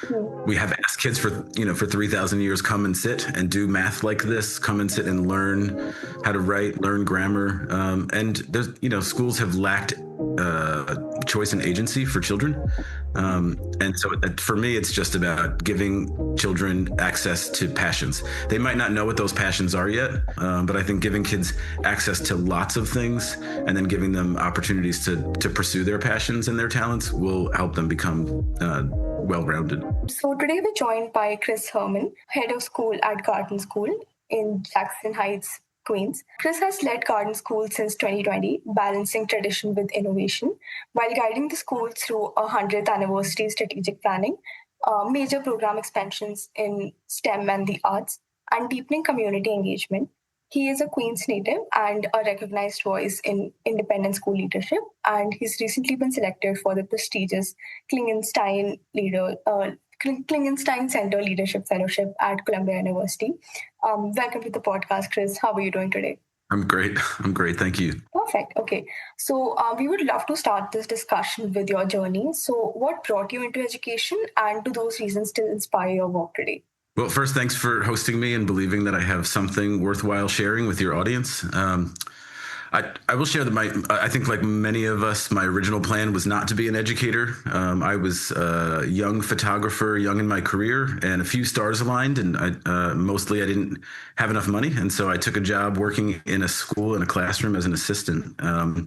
Hmm. We have asked kids for 3,000 years, come and sit and do math like this, come and sit and learn how to write, learn grammar. And there's, schools have lacked choice and agency for children. And so for me, it's just about giving children access to passions. They might not know what those passions are yet, but I think giving kids access to lots of things and then giving them opportunities to pursue their passions and their talents will help them become well-rounded. So today we're joined by Chris Herman, head of school at Garden School in Jackson Heights, Queens. Chris has led Garden School since 2020, balancing tradition with innovation, while guiding the school through a 100th anniversary strategic planning, major program expansions in STEM and the arts, and deepening community engagement. He is a Queens native and a recognized voice in independent school leadership, and he's recently been selected for the prestigious Klingenstein Klingenstein Center Leadership Fellowship at Columbia University. Welcome to the podcast, Chris. How are you doing today? I'm great. Thank you. Perfect. Okay. So we would love to start this discussion with your journey. So what brought you into education, and do those reasons still inspire your work today? Well, first, thanks for hosting me and believing that I have something worthwhile sharing with your audience. I will share that I think like many of us, my original plan was not to be an educator. I was a young photographer, young in my career, and a few stars aligned, and mostly I didn't have enough money. And so I took a job working in a school, in a classroom as an assistant. I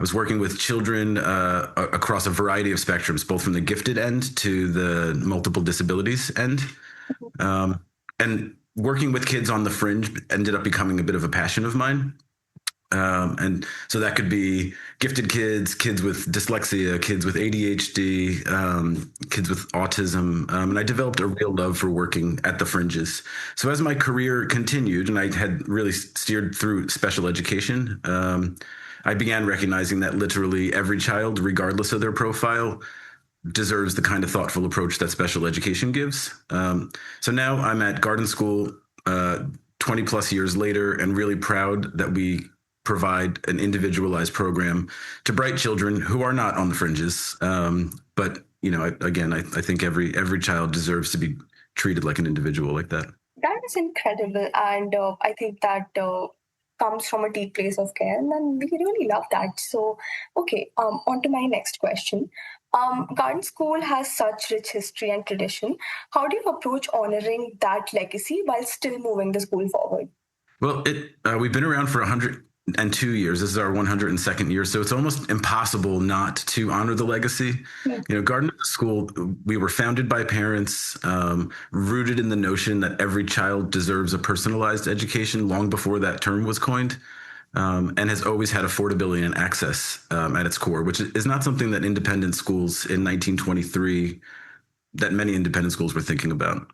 was working with children across a variety of spectrums, both from the gifted end to the multiple disabilities end. And working with kids on the fringe ended up becoming a bit of a passion of mine. And so that could be gifted kids, kids with dyslexia, kids with ADHD, kids with autism. And I developed a real love for working at the fringes. So as my career continued and I had really steered through special education, I began recognizing that literally every child, regardless of their profile, deserves the kind of thoughtful approach that special education gives. So now I'm at Garden School 20 plus years later, and really proud that we provide an individualized program to bright children who are not on the fringes. But, I think every child deserves to be treated like an individual like that. That is incredible. And I think that comes from a deep place of care. And then we really love that. So, okay, on to my next question. Garden School has such rich history and tradition. How do you approach honoring that legacy while still moving the school forward? Well, we've been around for 102 years. This is our 102nd year. So it's almost impossible not to honor the legacy. Garden School, we were founded by parents, rooted in the notion that every child deserves a personalized education long before that term was coined. And has always had affordability and access at its core, which is not something that independent schools in 1923, that many independent schools were thinking about.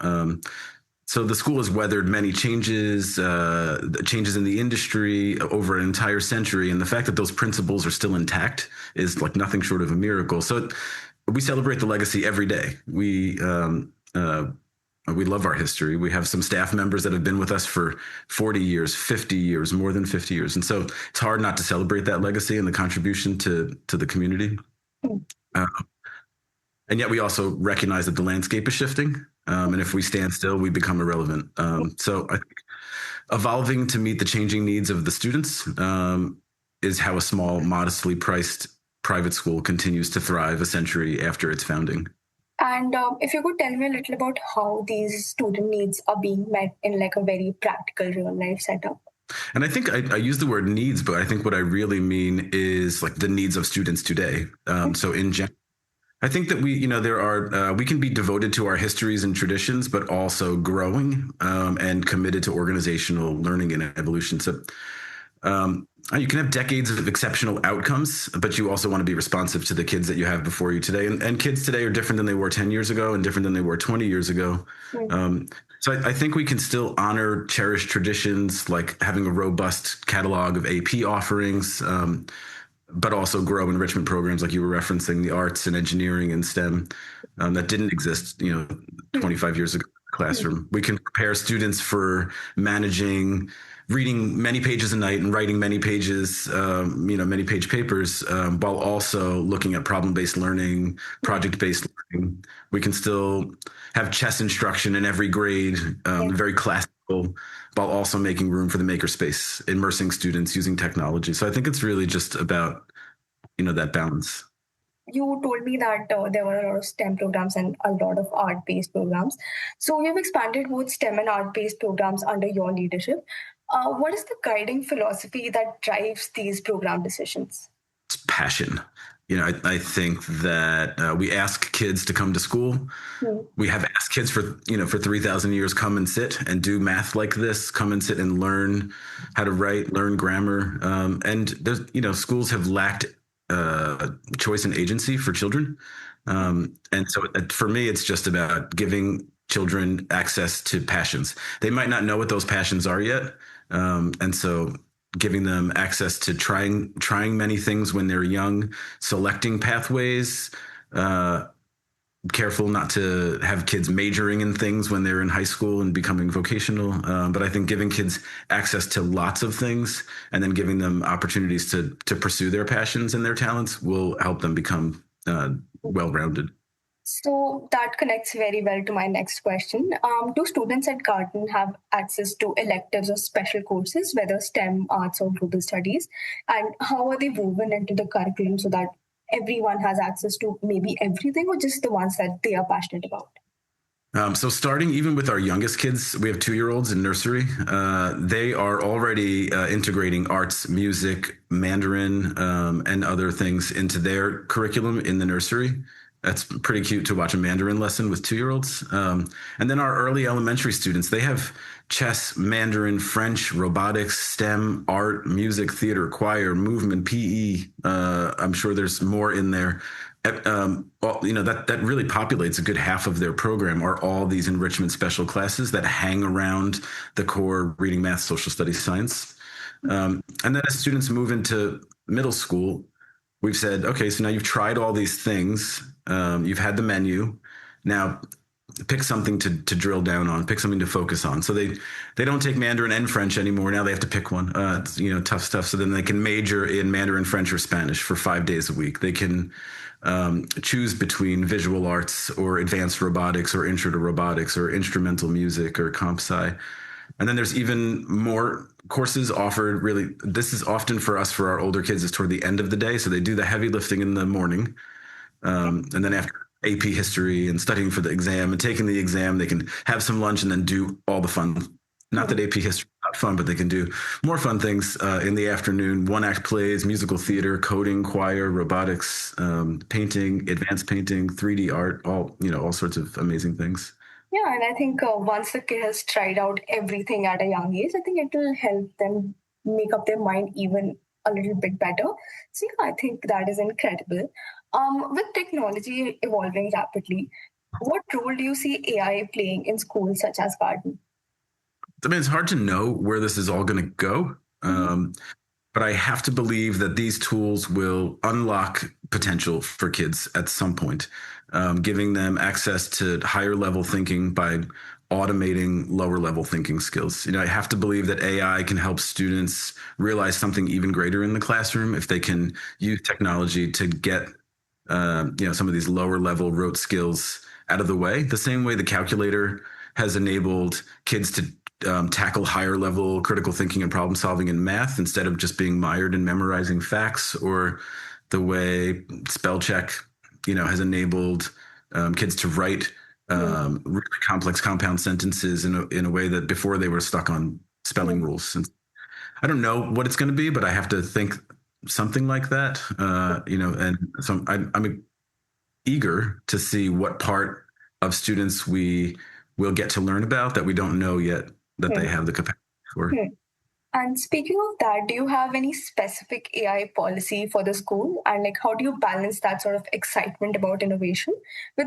So the school has weathered many changes in the industry over an entire century. And the fact that those principles are still intact is like nothing short of a miracle. So we celebrate the legacy every day. We love our history. We have some staff members that have been with us for 40 years, 50 years, more than 50 years. And so it's hard not to celebrate that legacy and the contribution to the community. And yet we also recognize that the landscape is shifting. And if we stand still, we become irrelevant. So I think evolving to meet the changing needs of the students is how a small, modestly priced private school continues to thrive a century after its founding. And if you could tell me a little about how these student needs are being met in like a very practical real life setup. And I think I use the word needs, but I think what I really mean is like the needs of students today. So in general, I think that we can be devoted to our histories and traditions, but also growing and committed to organizational learning and evolution. So you can have decades of exceptional outcomes, but you also want to be responsive to the kids that you have before you today. And kids today are different than they were 10 years ago and different than they were 20 years ago. So I think we can still honor cherished traditions, like having a robust catalog of AP offerings, but also grow enrichment programs like you were referencing, the arts and engineering and STEM that didn't exist, 25 years ago in the classroom. We can prepare students for managing reading many pages a night and writing many pages, many page papers, while also looking at problem-based learning, project-based learning. We can still have chess instruction in every grade, very classical, while also making room for the makerspace, immersing students using technology. So I think it's really just about, that balance. You told me that there were a lot of STEM programs and a lot of art-based programs. So you've expanded both STEM and art-based programs under your leadership. What is the guiding philosophy that drives these program decisions? It's passion. I think that we ask kids to come to school. We have asked kids for 3,000 years, come and sit and do math like this, come and sit and learn how to write, learn grammar. And there's, schools have lacked choice and agency for children. And so for me, it's just about giving children access to passions. They might not know what those passions are yet. And so giving them access to trying many things when they're young, selecting pathways, careful not to have kids majoring in things when they're in high school and becoming vocational. But I think giving kids access to lots of things and then giving them opportunities to pursue their passions and their talents will help them become well-rounded. So that connects very well to my next question. Do students at Garden have access to electives or special courses, whether STEM, arts, or global studies? And how are they woven into the curriculum so that everyone has access to maybe everything or just the ones that they are passionate about? So starting even with our youngest kids, we have 2-year-olds in nursery. They are already integrating arts, music, Mandarin, and other things into their curriculum in the nursery. That's pretty cute to watch a Mandarin lesson with 2-year-olds. And then our early elementary students, they have chess, Mandarin, French, robotics, STEM, art, music, theater, choir, movement, PE. I'm sure there's more in there. That really populates a good half of their program are all these enrichment special classes that hang around the core reading, math, social studies, science. And then as students move into middle school, we've said, okay, so now you've tried all these things. You've had the menu. Now pick something to drill down on, pick something to focus on. So they don't take Mandarin and French anymore. Now they have to pick one. It's, tough stuff. So then they can major in Mandarin, French, or Spanish for 5 days a week. They can choose between visual arts or advanced robotics or intro to robotics or instrumental music or comp sci. And then there's even more courses offered. Really, this is often for us, for our older kids, is toward the end of the day. So they do the heavy lifting in the morning. And then after AP history and studying for the exam and taking the exam, they can have some lunch and then do all the fun. Not that AP history is not fun, but they can do more fun things in the afternoon. 1-act plays, musical theater, coding, choir, robotics, painting, advanced painting, 3D art, all sorts of amazing things. Yeah, and I think once the kid has tried out everything at a young age, I think it will help them make up their mind even a little bit better. So yeah, I think that is incredible. With technology evolving rapidly, what role do you see AI playing in schools such as Garden? I mean, it's hard to know where this is all going to go. But I have to believe that these tools will unlock potential for kids at some point, giving them access to higher level thinking by automating lower level thinking skills. I have to believe that AI can help students realize something even greater in the classroom if they can use technology to get some of these lower level rote skills out of the way. The same way the calculator has enabled kids to tackle higher level critical thinking and problem solving in math instead of just being mired in memorizing facts, or the way spell check, has enabled kids to write really complex compound sentences in a way that before they were stuck on spelling rules. And I don't know what it's going to be, but I have to think something like that, and so I'm eager to see what part of students we will get to learn about that we don't know yet that they have the capacity for. And speaking of that, do you have any specific AI policy for the school? And how do you balance that sort of excitement about innovation with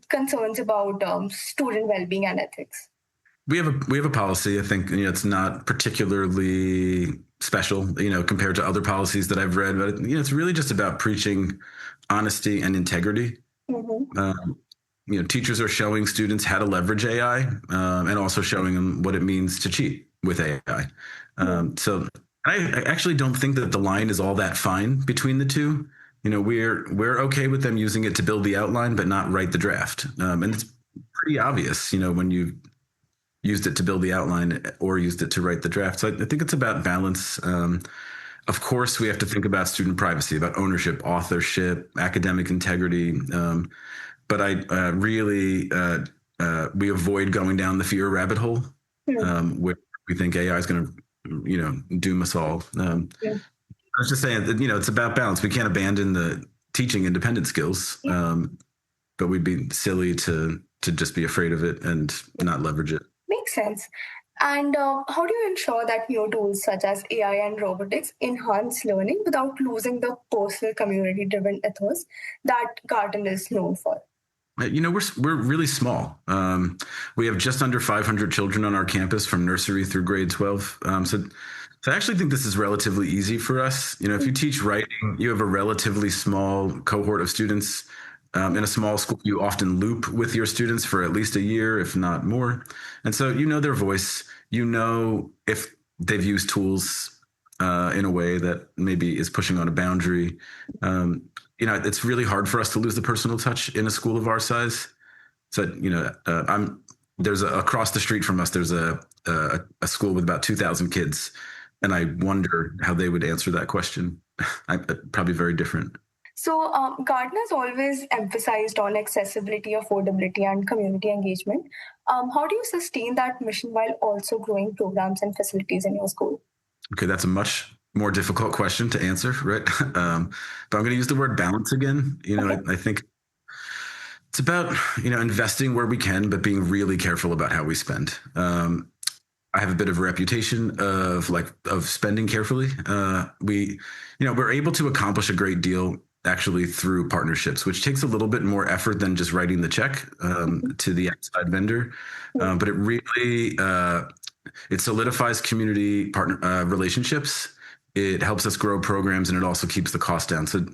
concerns about student well-being and ethics? We have a policy. I think it's not particularly special, compared to other policies that I've read. But it's really just about preaching honesty and integrity. Teachers are showing students how to leverage AI, and also showing them what it means to cheat. with AI. So I actually don't think that the line is all that fine between the two. We're okay with them using it to build the outline, but not write the draft. And it's pretty obvious, when you used it to build the outline or used it to write the draft. So I think it's about balance. Of course, we have to think about student privacy, about ownership, authorship, academic integrity. But I really we avoid going down the fear rabbit hole, where we think AI is going to, doom us all. I was just saying that, it's about balance. We can't abandon the teaching independent skills, but we'd be silly to just be afraid of it and not leverage it. Makes sense. And how do you ensure that new tools such as AI and robotics enhance learning without losing the personal community-driven ethos that Garden is known for? We're really small. We have just under 500 children on our campus from nursery through grade 12. So I actually think this is relatively easy for us. If you teach writing, you have a relatively small cohort of students. In a small school, you often loop with your students for at least a year, if not more. And so their voice, if they've used tools in a way that maybe is pushing on a boundary. It's really hard for us to lose the personal touch in a school of our size. So, there's across the street from us, there's a school with about 2,000 kids. And I wonder how they would answer that question. Probably very different. So Garden has always emphasized on accessibility, affordability, and community engagement. How do you sustain that mission while also growing programs and facilities in your school? Okay, that's a much more difficult question to answer, right? But I'm going to use the word balance again. I think it's about, investing where we can, but being really careful about how we spend. I have a bit of a reputation of spending carefully. We're able to accomplish a great deal actually through partnerships, which takes a little bit more effort than just writing the check to the outside vendor. But it really, it solidifies community partner relationships. It helps us grow programs, and it also keeps the cost down. So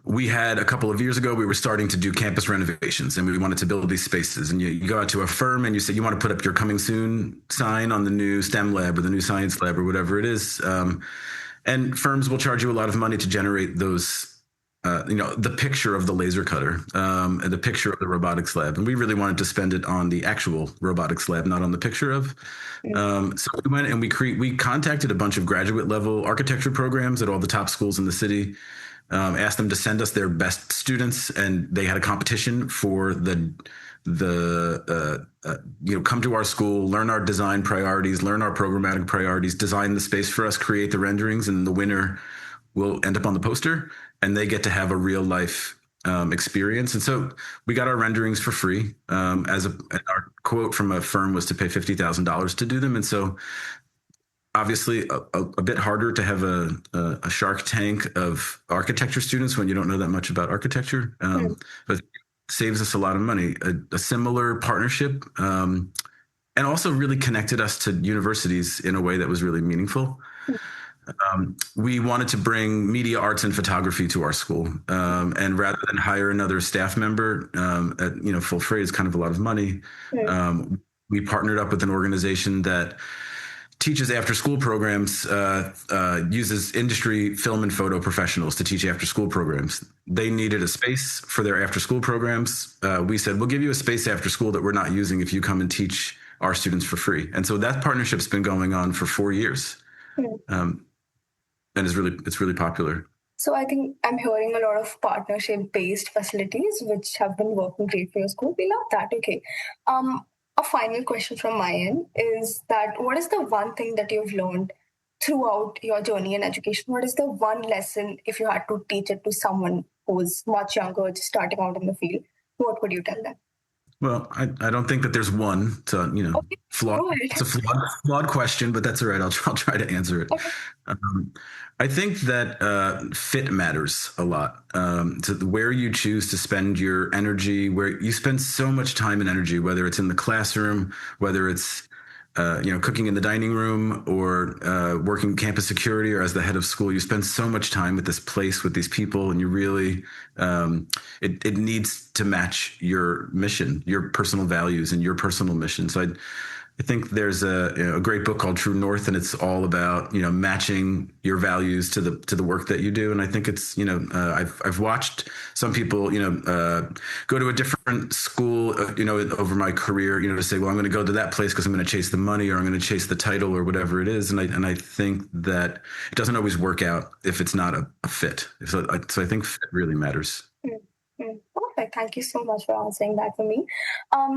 we had a couple of years ago, we were starting to do campus renovations, and we wanted to build these spaces. And you go out to a firm and you say, you want to put up your coming soon sign on the new STEM lab or the new science lab or whatever it is. And firms will charge you a lot of money to generate those, the picture of the laser cutter, and the picture of the robotics lab. And we really wanted to spend it on the actual robotics lab, not on the picture of. So we went and we contacted a bunch of graduate level architecture programs at all the top schools in the city, asked them to send us their best students, and they had a competition for come to our school, learn our design priorities, learn our programmatic priorities, design the space for us, create the renderings, and the winner will end up on the poster, and they get to have a real life experience. And so we got our renderings for free. Our quote from a firm was to pay $50,000 to do them. And so obviously a bit harder to have a shark tank of architecture students when you don't know that much about architecture. But saves us a lot of money. A similar partnership, and also really connected us to universities in a way that was really meaningful. We wanted to bring media arts and photography to our school, and rather than hire another staff member at full freight is kind of a lot of money. We partnered up with an organization that teaches after school programs, uses industry film and photo professionals to teach after school programs. They needed a space for their after school programs. We said, we'll give you a space after school that we're not using if you come and teach our students for free. And so that partnership's been going on for 4 years. And it's really popular. So I think I'm hearing a lot of partnership-based facilities, which have been working great for your school. We love that. Okay. A final question from my end is that what is the one thing that you've learned throughout your journey in education? What is the one lesson, if you had to teach it to someone who's much younger, just starting out in the field, what would you tell them? Well, I don't think that there's one. So, flawed. It's a flawed question, but that's all right. I'll try to answer it. Okay. I think that fit matters a lot. To where you choose to spend your energy, where you spend so much time and energy, whether it's in the classroom, whether it's cooking in the dining room, or working campus security, or as the head of school, you spend so much time at this place with these people, and you really it needs to match your mission, your personal values, and your personal mission. So I think there's a great book called True North, and it's all about matching your values to the work that you do. And I think it's I've watched some people go to a different school over my career to say, well, I'm going to go to that place because I'm going to chase the money, or I'm going to chase the title, or whatever it is. And I think that it doesn't always work out if it's not a fit. So I think fit really matters. Perfect. Thank you so much for answering that for me.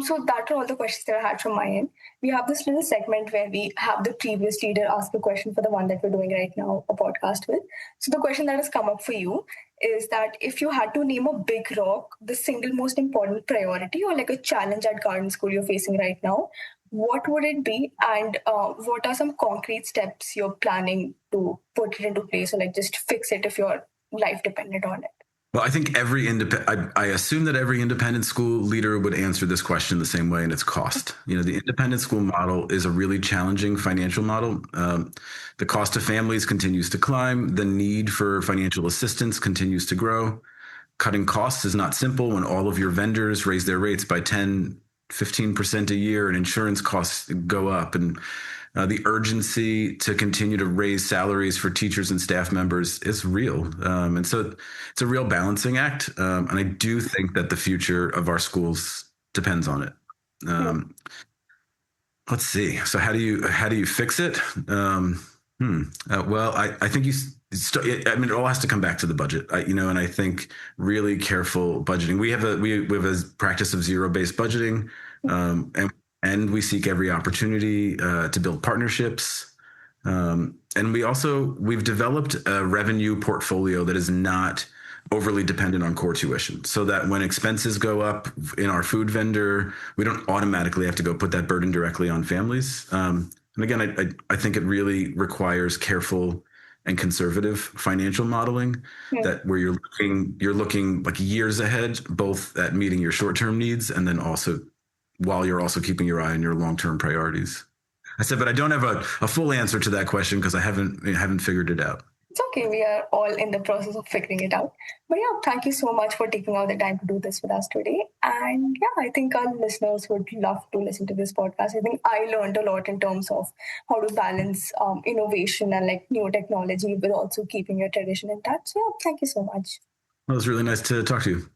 So that are all the questions that I had from my end. We have this little segment where we have the previous leader ask a question for the one that we're doing right now, a podcast with. So the question that has come up for you is that if you had to name a big rock, the single most important priority or like a challenge at Garden School you're facing right now, what would it be? And what are some concrete steps you're planning to put it into place or like just fix it if your life depended on it? Well, I think I assume that every independent school leader would answer this question the same way, and it's cost. The independent school model is a really challenging financial model. The cost of families continues to climb. The need for financial assistance continues to grow. Cutting costs is not simple when all of your vendors raise their rates by 10-15% a year, and insurance costs go up, and the urgency to continue to raise salaries for teachers and staff members is real. And so it's a real balancing act. And I do think that the future of our schools depends on it. Let's see. So how do you fix it? Well, I think it all has to come back to the budget, and I think really careful budgeting. We have a practice of zero-based budgeting, and we seek every opportunity to build partnerships. And we've developed a revenue portfolio that is not overly dependent on core tuition, so that when expenses go up in our food vendor, we don't automatically have to go put that burden directly on families. And again, I think it really requires careful and conservative financial modeling, that where you're looking like years ahead, both at meeting your short-term needs and then also while you're also keeping your eye on your long-term priorities. I said, but I don't have a full answer to that question because I haven't figured it out. It's okay. We are all in the process of figuring it out. But yeah, thank you so much for taking all the time to do this with us today. And yeah, I think our listeners would love to listen to this podcast. I think I learned a lot in terms of how to balance innovation and like new technology, but also keeping your tradition intact. So yeah, thank you so much. Well, it was really nice to talk to you.